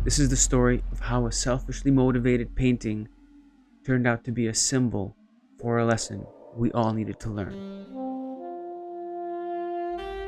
This is the story of how a selfishly motivated painting turned out to be a symbol for a lesson we all needed to learn.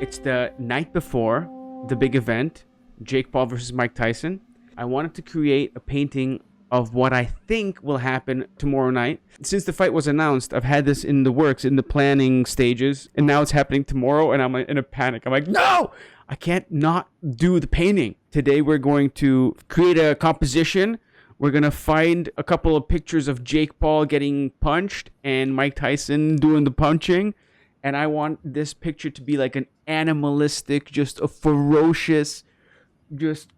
It's the night before the big event, Jake Paul versus Mike Tyson. I wanted to create a painting of what I think will happen tomorrow night. Since the fight was announced, I've had this in the works, in the planning stages, and now it's happening tomorrow, and I'm in a panic. I'm like, no! I can't not do the painting. Today we're going to create a composition. We're going to find a couple of pictures of Jake Paul getting punched and Mike Tyson doing the punching. And I want this picture to be like an animalistic, just a ferocious, just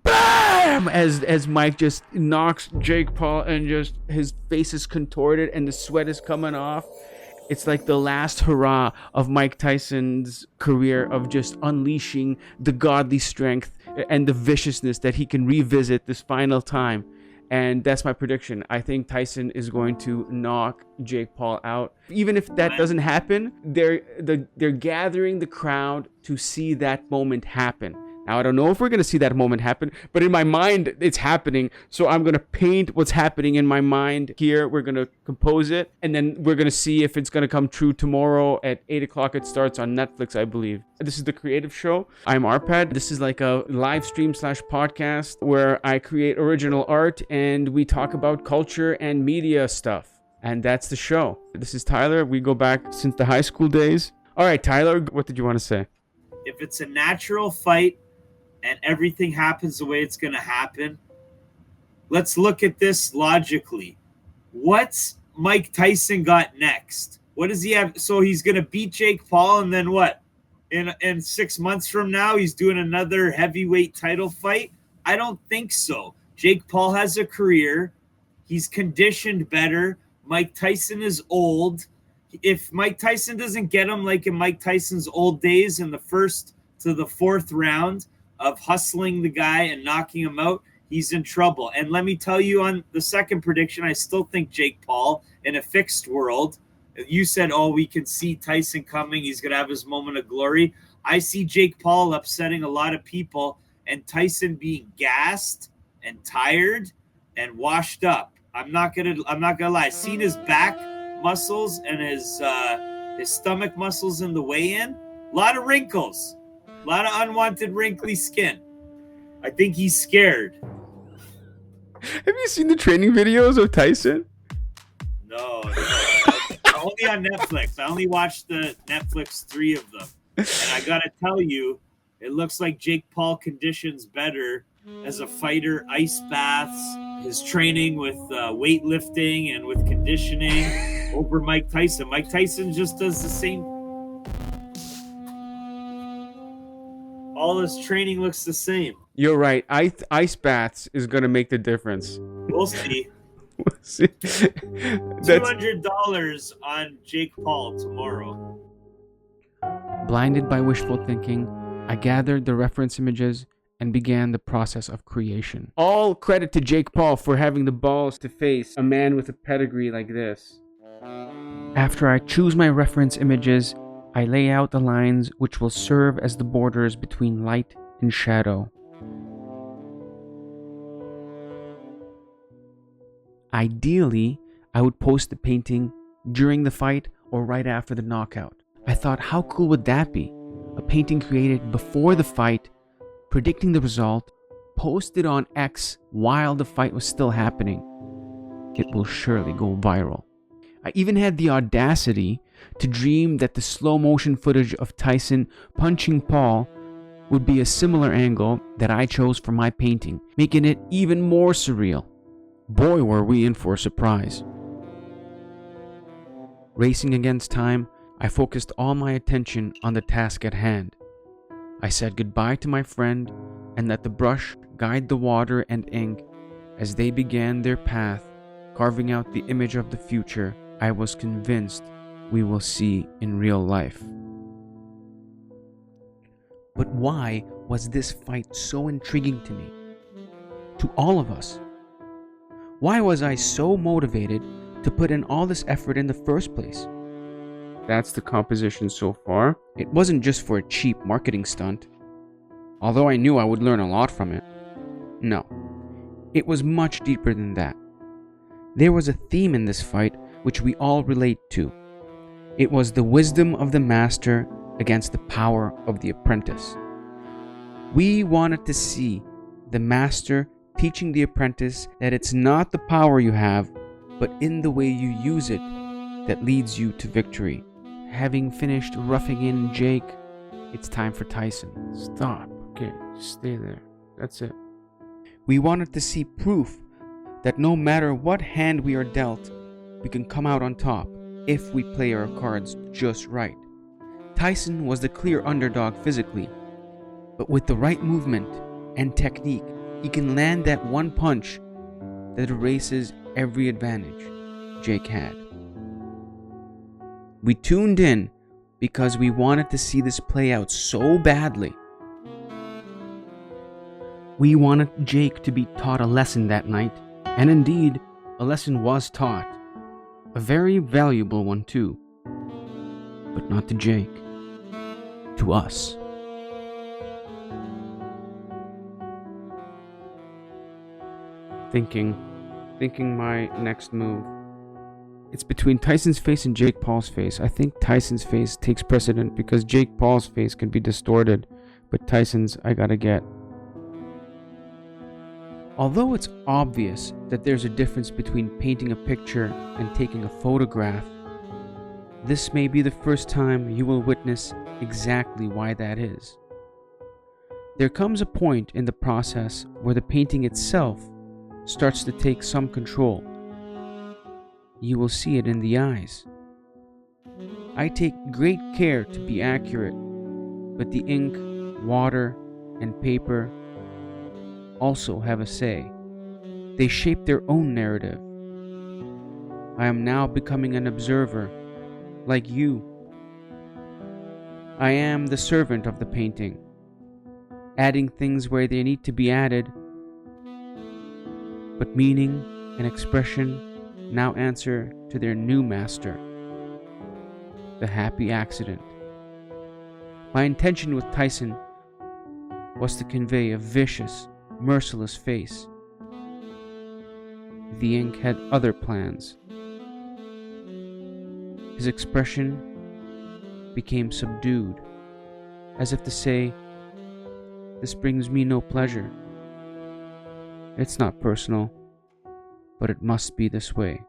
BAM! As Mike just knocks Jake Paul and just his face is contorted and the sweat is coming off. It's like the last hurrah of Mike Tyson's career of just unleashing the godly strength and the viciousness that he can revisit this final time. And that's my prediction. I think Tyson is going to knock Jake Paul out. Even if that doesn't happen, they're gathering the crowd to see that moment happen. Now, I don't know if we're going to see that moment happen, but in my mind, it's happening. So I'm going to paint what's happening in my mind here. We're going to compose it, and then we're going to see if it's going to come true tomorrow at 8 o'clock. It starts on Netflix, I believe. This is The Creative Show. I'm Arpad. This is like a live stream / podcast where I create original art, and we talk about culture and media stuff. And that's the show. This is Tyler. We go back since the high school days. All right, Tyler, what did you want to say? If it's a natural fight, and everything happens the way it's going to happen, let's look at this logically. What's Mike Tyson got next? What does he have? So he's going to beat Jake Paul, and then what? In 6 months from now, he's doing another heavyweight title fight? I don't think so. Jake Paul has a career. He's conditioned better. Mike Tyson is old. If Mike Tyson doesn't get him like in Mike Tyson's old days in the first to the fourth round of hustling the guy and knocking him out, he's in trouble. And let me tell you, on the second prediction, I still think Jake Paul in a fixed world. You said, oh, we can see Tyson coming. He's going to have his moment of glory. I see Jake Paul upsetting a lot of people and Tyson being gassed and tired and washed up. I'm not gonna lie. Seen his back muscles and his stomach muscles in the weigh-in. A lot of wrinkles. A lot of unwanted wrinkly skin. I think he's scared. Have you seen the training videos of Tyson? No. Only on Netflix. I only watched the Netflix 3 of them. And I got to tell you, it looks like Jake Paul conditions better as a fighter. Ice baths, his training with weightlifting and with conditioning over Mike Tyson. Mike Tyson just does the same. All his training looks the same. You're right. Ice baths is going to make the difference. We'll see. We'll see. $200 on Jake Paul tomorrow. Blinded by wishful thinking, I gathered the reference images and began the process of creation. All credit to Jake Paul for having the balls to face a man with a pedigree like this. After I choose my reference images, I lay out the lines which will serve as the borders between light and shadow. Ideally, I would post the painting during the fight or right after the knockout. I thought, how cool would that be? A painting created before the fight, predicting the result, posted on X while the fight was still happening. It will surely go viral. I even had the audacity to dream that the slow motion footage of Tyson punching Paul would be a similar angle that I chose for my painting, making it even more surreal. Boy, were we in for a surprise. Racing against time, I focused all my attention on the task at hand. I said goodbye to my friend and let the brush guide the water and ink as they began their path, carving out the image of the future I was convinced we will see in real life. But why was this fight so intriguing to me? To all of us? Why was I so motivated to put in all this effort in the first place? That's the composition so far. It wasn't just for a cheap marketing stunt, although I knew I would learn a lot from it. No, it was much deeper than that. There was a theme in this fight which we all relate to. It was the wisdom of the master against the power of the apprentice. We wanted to see the master teaching the apprentice that it's not the power you have, but in the way you use it that leads you to victory. Having finished roughing in Jake, it's time for Tyson. Stop. Okay, just stay there. That's it. We wanted to see proof that no matter what hand we are dealt, we can come out on top if we play our cards just right. Tyson was the clear underdog physically, but with the right movement and technique, he can land that one punch that erases every advantage Jake had. We tuned in because we wanted to see this play out so badly. We wanted Jake to be taught a lesson that night, and indeed, a lesson was taught. A very valuable one too. But not to Jake. To us. Thinking my next move. It's between Tyson's face and Jake Paul's face. I think Tyson's face takes precedent because Jake Paul's face can be distorted, but Tyson's I gotta get. Although it's obvious that there's a difference between painting a picture and taking a photograph, this may be the first time you will witness exactly why that is. There comes a point in the process where the painting itself starts to take some control. You will see it in the eyes. I take great care to be accurate, but the ink, water, and paper also have a say. They shape their own narrative. I am now becoming an observer, like you. I am the servant of the painting, adding things where they need to be added, but meaning and expression now answer to their new master, the happy accident. My intention with Tyson was to convey a vicious, merciless face. The ink had other plans. His expression became subdued, as if to say, "This brings me no pleasure. It's not personal, but it must be this way."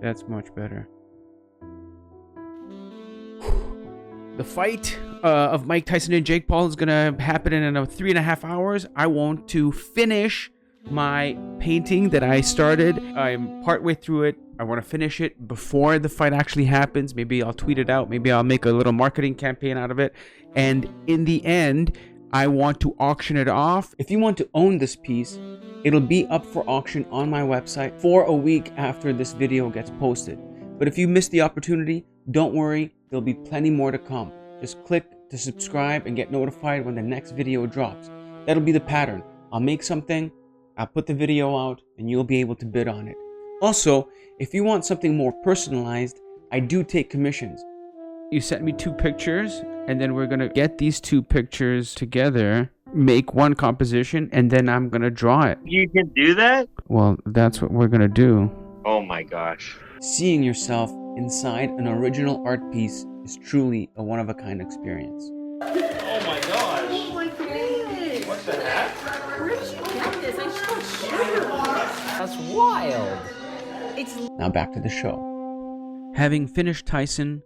That's much better. The fight of Mike Tyson and Jake Paul is going to happen in about 3.5 hours. I want to finish my painting that I started. I'm partway through it. I want to finish it before the fight actually happens. Maybe I'll tweet it out. Maybe I'll make a little marketing campaign out of it. And in the end, I want to auction it off. If you want to own this piece, it'll be up for auction on my website for a week after this video gets posted. But if you missed the opportunity, don't worry, there'll be plenty more to come. just click to subscribe and get notified when the next video drops. That'll be the pattern. I'll make something, I'll put the video out, and you'll be able to bid on it. Also, if you want something more personalized, I do take commissions. You sent me 2 pictures, and then we're gonna get these 2 pictures together, make one composition, and then I'm gonna draw it. You can do that? Well, that's what we're gonna do. Oh my gosh. Seeing yourself inside an original art piece is truly a one-of-a-kind experience. Oh my gosh. Oh my goodness! What's the hat? Where did you get this? I just got shoot. That's wild. It's Now back to the show. Having finished Tyson,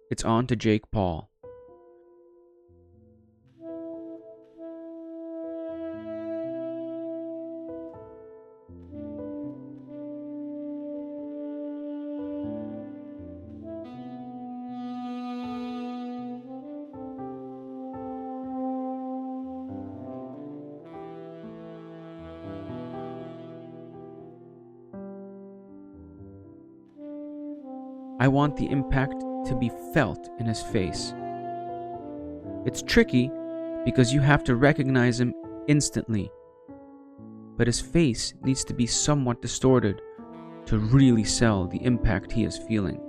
it's on to Jake Paul. I want the impact to be felt in his face. It's tricky because you have to recognize him instantly, but his face needs to be somewhat distorted to really sell the impact he is feeling.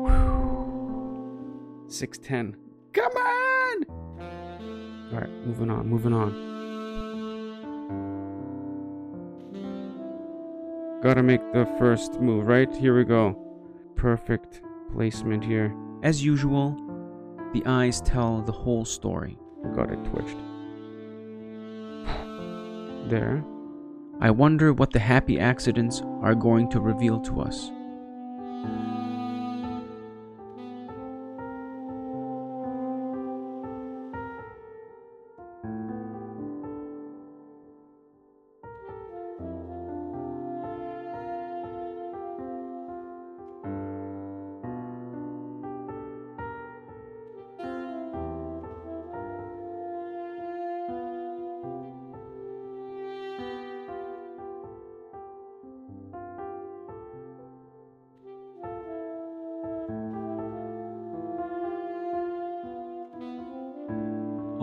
Whew. 6:10. Come on! Alright, moving on. Gotta make the first move, right? Here we go. Perfect placement here. As usual, the eyes tell the whole story. God, it twitched. There. I wonder what the happy accidents are going to reveal to us.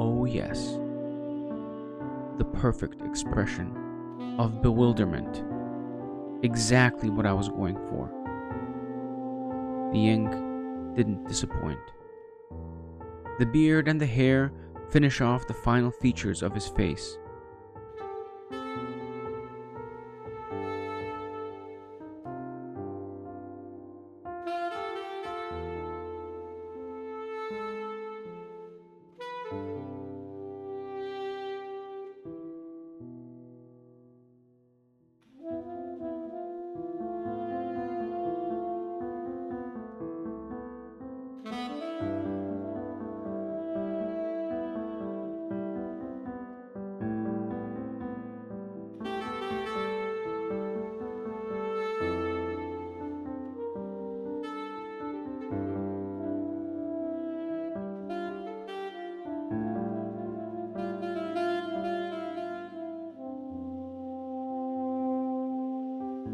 Oh yes, the perfect expression of bewilderment. Exactly what I was going for. The ink didn't disappoint. The beard and the hair finish off the final features of his face.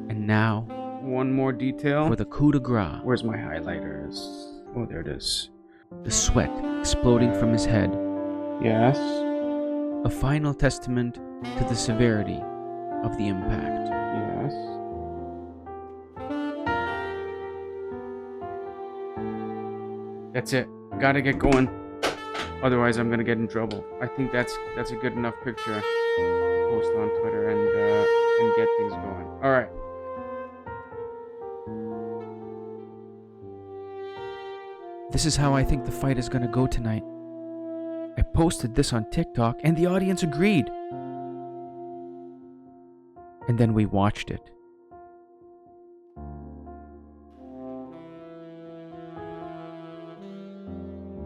And now, one more detail for the coup de grace. Where's my highlighters? Oh, there it is. The sweat exploding from his head. Yes. A final testament to the severity of the impact. Yes. That's it. Gotta get going. Otherwise, I'm gonna get in trouble. I think that's a good enough picture to post on Twitter and get things going. All right. This is how I think the fight is gonna go tonight. I posted this on TikTok and the audience agreed. And then we watched it.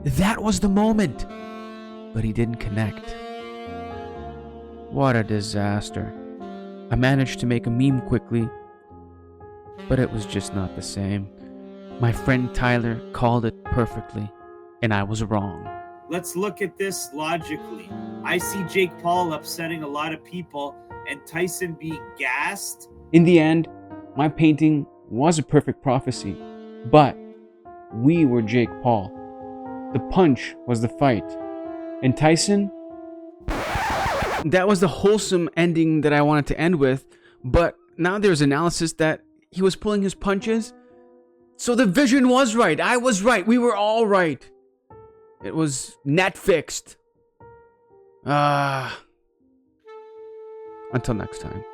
That was the moment! But he didn't connect. What a disaster. I managed to make a meme quickly, but it was just not the same. My friend Tyler called it perfectly, and I was wrong. Let's look at this logically. I see Jake Paul upsetting a lot of people and Tyson being gassed. In the end, my painting was a perfect prophecy, but we were Jake Paul. The punch was the fight. And Tyson? That was the wholesome ending that I wanted to end with, but now there's analysis that he was pulling his punches. So the vision was right. I was right. We were all right. It was net fixed. Until next time.